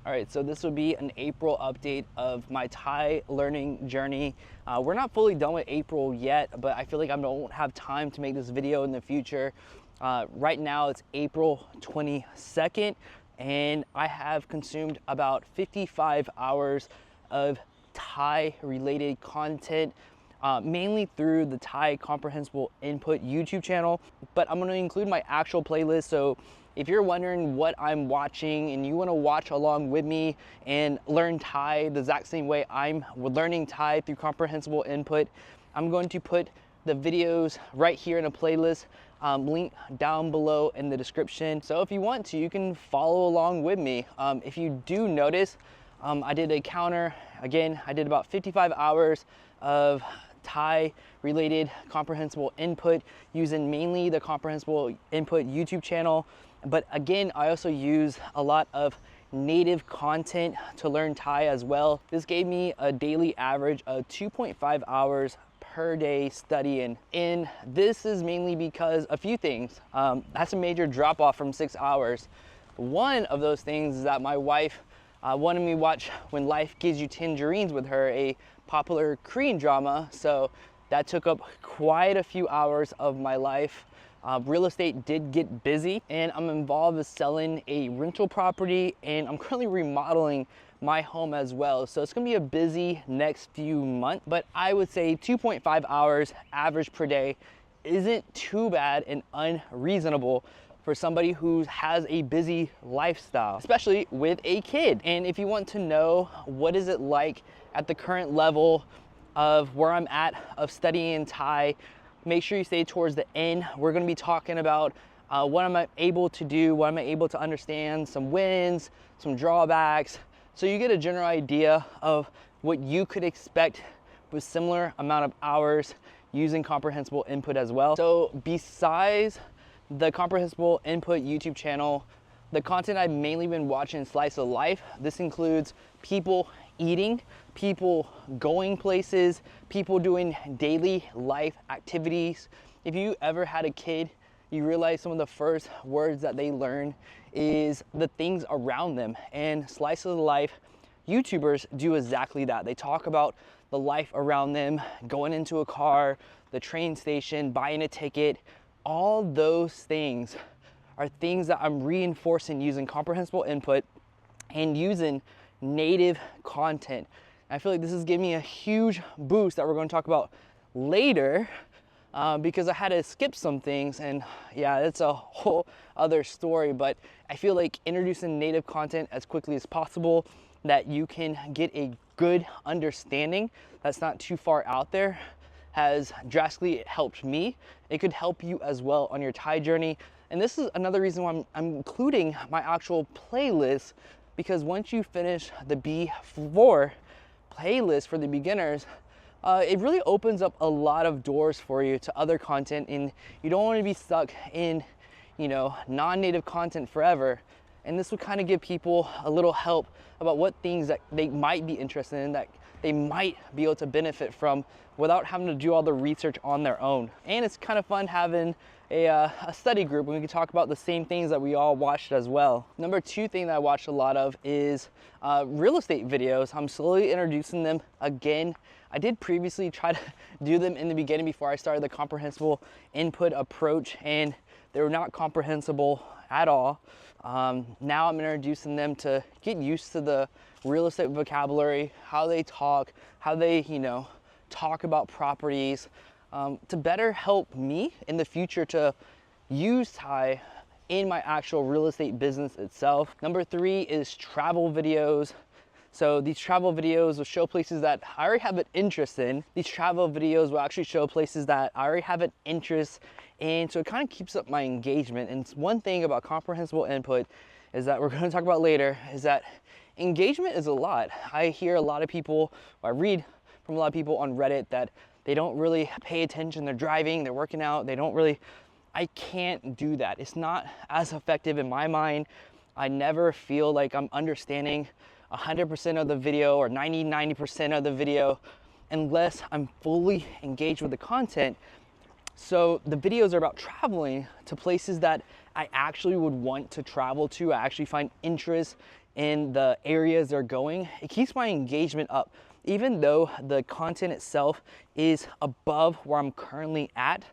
All right, so this would be an April update of my Thai learning journey. We're not fully done with April yet, but I feel like I don't have time to make this video in the future. Right now it's April 22nd, and I have consumed about 55 hours of Thai related content, mainly through the Thai Comprehensible Input YouTube channel, but I'm going to include my actual playlist. So if you're wondering what I'm watching and you want to watch along with me and learn Thai the exact same way I'm learning Thai through Comprehensible Input, I'm going to put the videos right here in a playlist, link down below in the description. So if you want to, you can follow along with me. If you do notice, I did a counter. Again, I did about 55 hours of Thai related comprehensible input using mainly the Comprehensible Input YouTube channel. But again, I also use a lot of native content to learn Thai as well. This gave me a daily average of 2.5 hours per day studying. And this is mainly because a few things. That's a major drop off from 6 hours. One of those things is that my wife wanted me to watch When Life Gives You Tangerines with her, a popular Korean drama. So that took up quite a few hours of my life. Real estate did get busy, and I'm involved with selling a rental property, and I'm currently remodeling my home as well. So it's gonna be a busy next few months, but I would say 2.5 hours average per day isn't too bad and unreasonable for somebody who has a busy lifestyle, especially with a kid. And if you want to know what is it like at the current level of where I'm at of studying Thai, make sure you stay towards the end. We're gonna be talking about what I'm able to do, what I'm able to understand, some wins, some drawbacks, so you get a general idea of what you could expect with similar amount of hours using Comprehensible Input as well. So besides the Comprehensible Input YouTube channel, the content I've mainly been watching Slice of Life. This includes people eating, people going places, people doing daily life activities. If you ever had a kid, you realize some of the first words that they learn is the things around them. And Slice of Life YouTubers do exactly that. They talk about the life around them, going into a car, the train station, buying a ticket. All those things are things that I'm reinforcing using Comprehensible Input and using native content. I feel like this is giving me a huge boost that we're going to talk about later, because I had to skip some things, and yeah, it's a whole other story. But I feel like introducing native content as quickly as possible, that you can get a good understanding that's not too far out there, has drastically helped me. It could help you as well on your Thai journey. And this is another reason why I'm including my actual playlist, because once you finish the B4 playlist for the beginners, it really opens up a lot of doors for you to other content, and you don't want to be stuck in, non-native content forever. And this would kind of give people a little help about what things that they might be interested in, that they might be able to benefit from without having to do all the research on their own. And it's kind of fun having a study group, and we can talk about the same things that we all watched as well. Number two thing that I watched a lot of is real estate videos. I'm slowly introducing them again. I did previously try to do them in the beginning before I started the Comprehensible Input approach, and they were not comprehensible at all. Now I'm introducing them to get used to the real estate vocabulary, how they talk, how they, talk about properties, to better help me in the future to use Thai in my actual real estate business itself. Number three is travel videos. So these travel videos will show places that I already have an interest in. These travel videos will actually show places that I already have an interest in. So it kind of keeps up my engagement. And one thing about Comprehensible Input is that we're going to talk about later, is that engagement is a lot. I hear a lot of people, I read from a lot of people on Reddit that they don't really pay attention. They're driving, they're working out, I can't do that. It's not as effective in my mind. I never feel like I'm understanding 100% of the video or 90% of the video unless I'm fully engaged with the content. So the videos are about traveling to places that I actually would want to travel to. I actually find interest in the areas they're going, it keeps my engagement up. Even though the content itself is above where I'm currently at,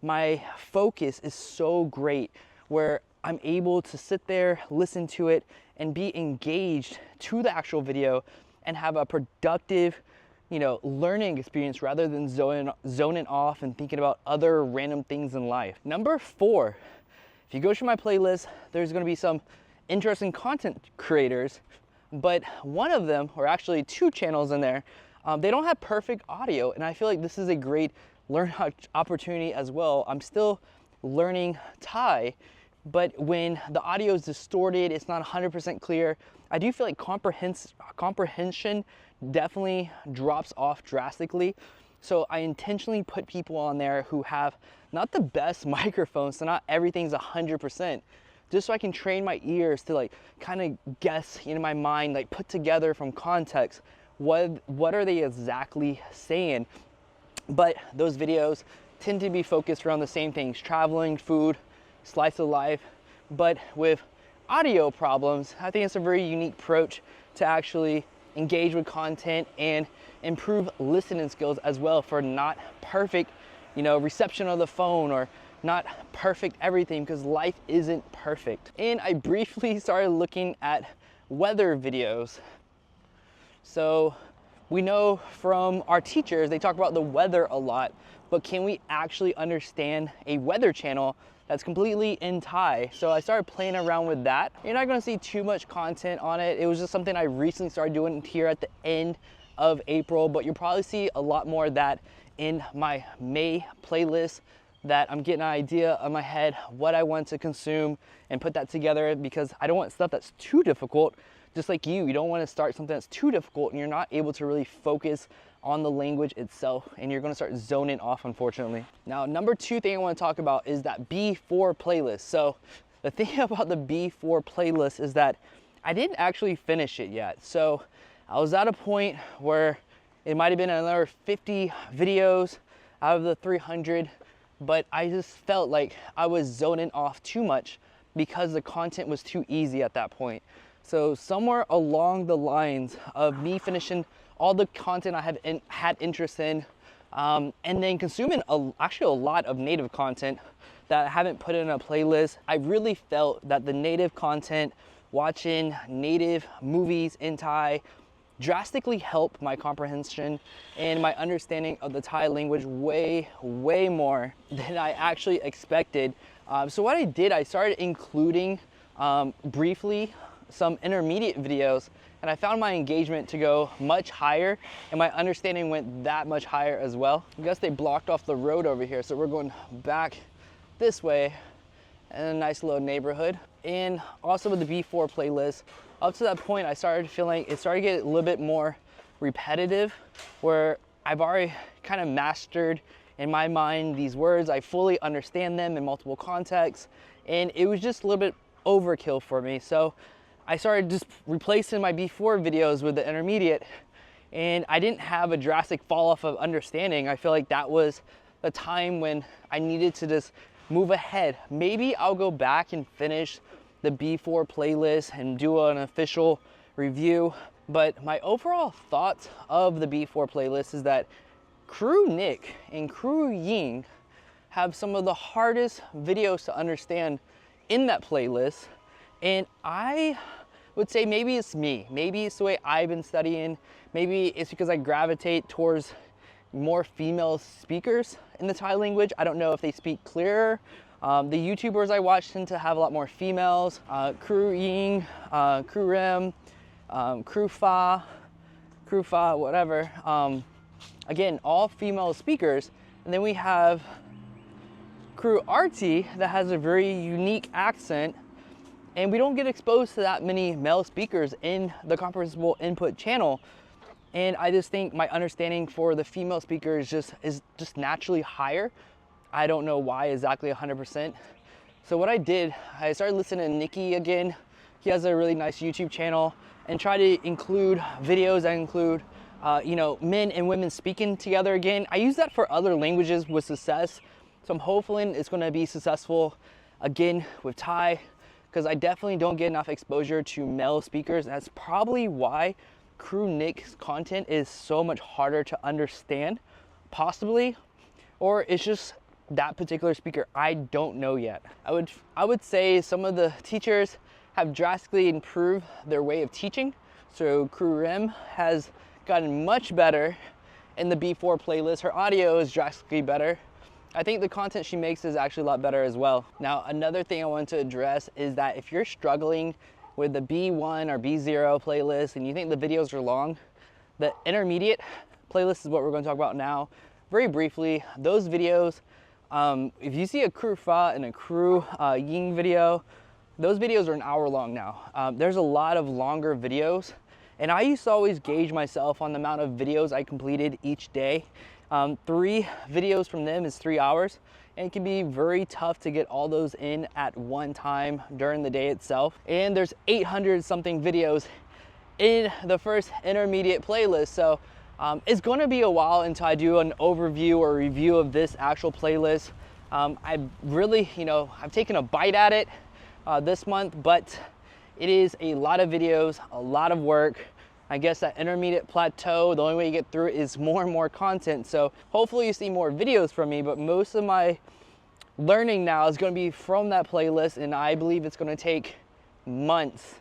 my focus is so great where I'm able to sit there, listen to it, and be engaged to the actual video and have a productive, learning experience rather than zoning off and thinking about other random things in life. Number 4, if you go through my playlist, there's gonna be some interesting content creators, but one of them, or actually 2 channels in there, they don't have perfect audio, and I feel like this is a great learn opportunity as well. I'm still learning Thai, but when the audio is distorted, it's not 100% clear, I do feel like comprehension definitely drops off drastically. So I intentionally put people on there who have not the best microphones, so not everything's 100%, just so I can train my ears to like kind of guess in my mind, like put together from context, what are they exactly saying? But those videos tend to be focused around the same things: traveling, food, slice of life. But with audio problems, I think it's a very unique approach to actually engage with content and improve listening skills as well, for not perfect, reception of the phone, or not perfect everything, because life isn't perfect. And I briefly started looking at weather videos. So we know from our teachers, they talk about the weather a lot, but can we actually understand a weather channel that's completely in Thai? So I started playing around with that. You're not gonna see too much content on it. It was just something I recently started doing here at the end of April, but you'll probably see a lot more of that in my May playlist, that I'm getting an idea of my head, what I want to consume, and put that together, because I don't want stuff that's too difficult. Just like you don't want to start something that's too difficult and you're not able to really focus on the language itself, and you're going to start zoning off, unfortunately. Now, number 2 thing I want to talk about is that B4 playlist. So the thing about the B4 playlist is that I didn't actually finish it yet. So I was at a point where it might have been another 50 videos out of the 300, but I just felt like I was zoning off too much because the content was too easy at that point. So somewhere along the lines of me finishing all the content I have had interest in, and then consuming actually a lot of native content that I haven't put in a playlist, I really felt that the native content, watching native movies in Thai, drastically helped my comprehension and my understanding of the Thai language way more than I actually expected. So what I did, I started including briefly some intermediate videos, and I found my engagement to go much higher, and my understanding went that much higher as well. I guess they blocked off the road over here, so we're going back this way in a nice little neighborhood. And also with the B4 playlist, up to that point, I started feeling it started to get a little bit more repetitive, where I've already kind of mastered in my mind these words. I fully understand them in multiple contexts, and it was just a little bit overkill for me. So I started just replacing my B4 videos with the intermediate, and I didn't have a drastic fall off of understanding. I feel like that was the time when I needed to just move ahead. Maybe I'll go back and finish the B4 playlist and do an official review, but my overall thoughts of the B4 playlist is that Crew Nick and Crew Ying have some of the hardest videos to understand in that playlist. And I would say maybe it's me. Maybe it's the way I've been studying. Maybe it's because I gravitate towards more female speakers in the Thai language. I don't know if they speak clearer. The YouTubers I watch tend to have a lot more females. Crew Ying, Crew Rem, Crew Fa, whatever. Again, all female speakers. And then we have Crew Arty that has a very unique accent. And we don't get exposed to that many male speakers in the Comprehensible Input channel. And I just think my understanding for the female speakers is just naturally higher. I don't know why exactly 100%. So what I did, I started listening to Nikki again. He has a really nice YouTube channel, and try to include videos that include men and women speaking together again. I use that for other languages with success. So I'm hoping it's gonna be successful again with Thai. because I definitely don't get enough exposure to male speakers. That's probably why crew Nick's content is so much harder to understand, possibly, or it's just that particular speaker. I don't know yet. I would say some of the teachers have drastically improved their way of teaching. So crew Rim has gotten much better in the B4 playlist. Her audio is drastically better. I think the content she makes is actually a lot better as well. Now, another thing I want to address is that if you're struggling with the B1 or B0 playlist and you think the videos are long, the intermediate playlist is what we're going to talk about now. Very briefly, those videos, if you see a crew Fa and a crew Ying video, those videos are an hour long now. There's a lot of longer videos, and I used to always gauge myself on the amount of videos I completed each day. 3 videos from them is 3 hours, and it can be very tough to get all those in at one time during the day itself. And there's 800 something videos in the first intermediate playlist, so it's going to be a while until I do an overview or review of this actual playlist. I really, I've taken a bite at it this month, but it is a lot of videos, a lot of work. I guess that intermediate plateau, the only way you get through it is more and more content. So hopefully you see more videos from me, but most of my learning now is going to be from that playlist, and I believe it's going to take months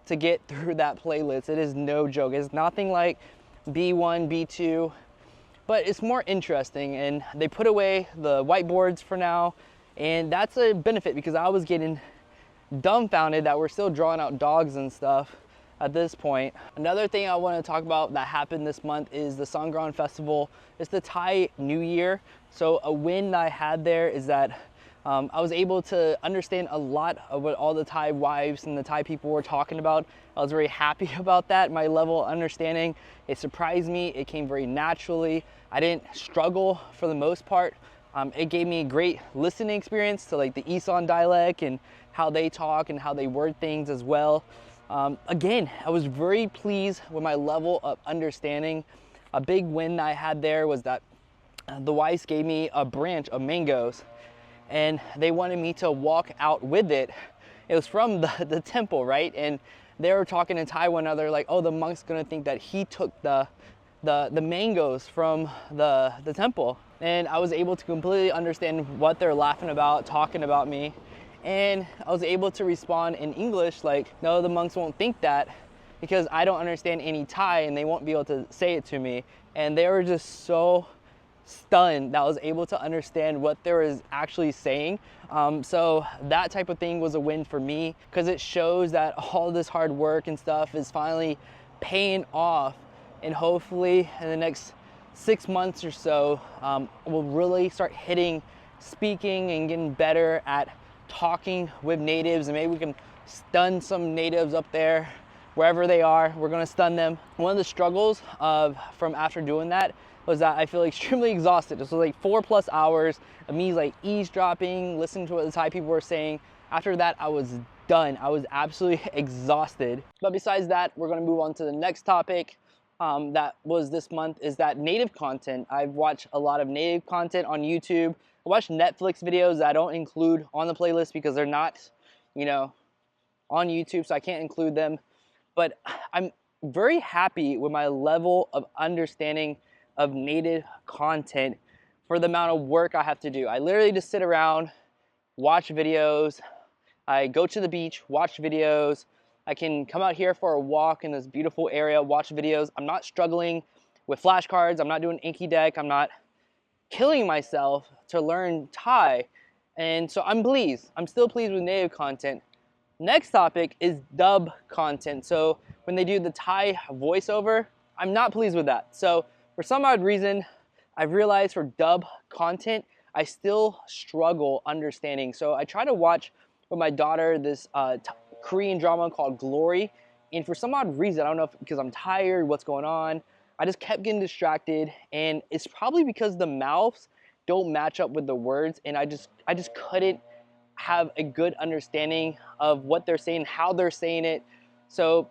to get through that playlist. It is no joke. It's nothing like B1, B2, but it's more interesting, and they put away the whiteboards for now, and that's a benefit because I was getting dumbfounded that we're still drawing out dogs and stuff at this point. Another thing I want to talk about that happened this month is the Songkran festival. It's the Thai New Year. So a win that I had there is that I was able to understand a lot of what all the Thai wives and the Thai people were talking about. I was very happy about that. My level of understanding, it surprised me. It came very naturally. I didn't struggle for the most part. It gave me a great listening experience to like the Isan dialect and how they talk and how they word things as well. Again, I was very pleased with my level of understanding. A big win I had there was that the wives gave me a branch of mangoes, and they wanted me to walk out with it. It was from the temple, right? And they were talking in Thai one another like, oh, the monk's gonna think that he took the mangoes from the temple. And I was able to completely understand what they're laughing about, talking about me. And I was able to respond in English like, no, the monks won't think that because I don't understand any Thai and they won't be able to say it to me. And they were just so stunned that I was able to understand what they were actually saying. So that type of thing was a win for me because it shows that all this hard work and stuff is finally paying off. And hopefully in the next 6 months or so, we'll really start hitting speaking and getting better at talking with natives, and maybe we can stun some natives up there wherever they are. We're going to stun them. One of the struggles from after doing that was that I feel extremely exhausted. This was like 4+ hours of me like eavesdropping, listening to what the Thai people were saying. After that, I was done. I was absolutely exhausted. But besides that, we're going to move on to the next topic. That was this month is that native content. I've watched a lot of native content on YouTube. I watch Netflix videos that I don't include on the playlist because they're not, on YouTube, so I can't include them. But I'm very happy with my level of understanding of native content for the amount of work I have to do. I literally just sit around, watch videos. I go to the beach, watch videos. I can come out here for a walk in this beautiful area, watch videos. I'm not struggling with flashcards. I'm not doing Inky Deck. I'm not killing myself to learn Thai. And so I'm pleased. I'm still pleased with native content. Next topic is dub content. So when they do the Thai voiceover, I'm not pleased with that. So for some odd reason, I've realized for dub content, I still struggle understanding. So I try to watch with my daughter this Korean drama called Glory. And for some odd reason, I don't know if because I'm tired, what's going on, I just kept getting distracted, and it's probably because the mouths don't match up with the words, and I just couldn't have a good understanding of what they're saying, how they're saying it. So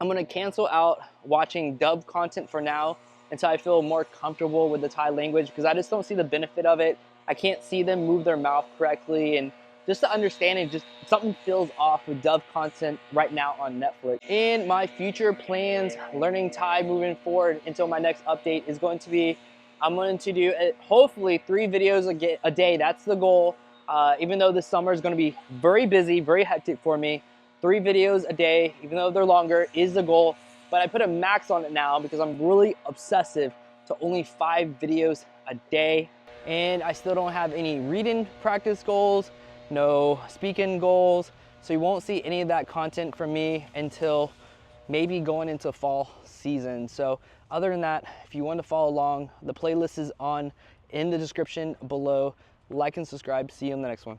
I'm gonna cancel out watching dub content for now until I feel more comfortable with the Thai language because I just don't see the benefit of it. I can't see them move their mouth correctly, and just the understanding, just something feels off with Dove content right now on Netflix. In my future plans, learning Thai moving forward until my next update is going to be, I'm going to do hopefully 3 videos a day. That's the goal. Even though this summer is going to be very busy, very hectic for me, 3 videos a day, even though they're longer, is the goal. But I put a max on it now because I'm really obsessive to only 5 videos a day. And I still don't have any reading practice goals, no speaking goals. So you won't see any of that content from me until maybe going into fall season. So other than that, if you want to follow along, the playlist is in the description below. Like and subscribe. See you in the next one.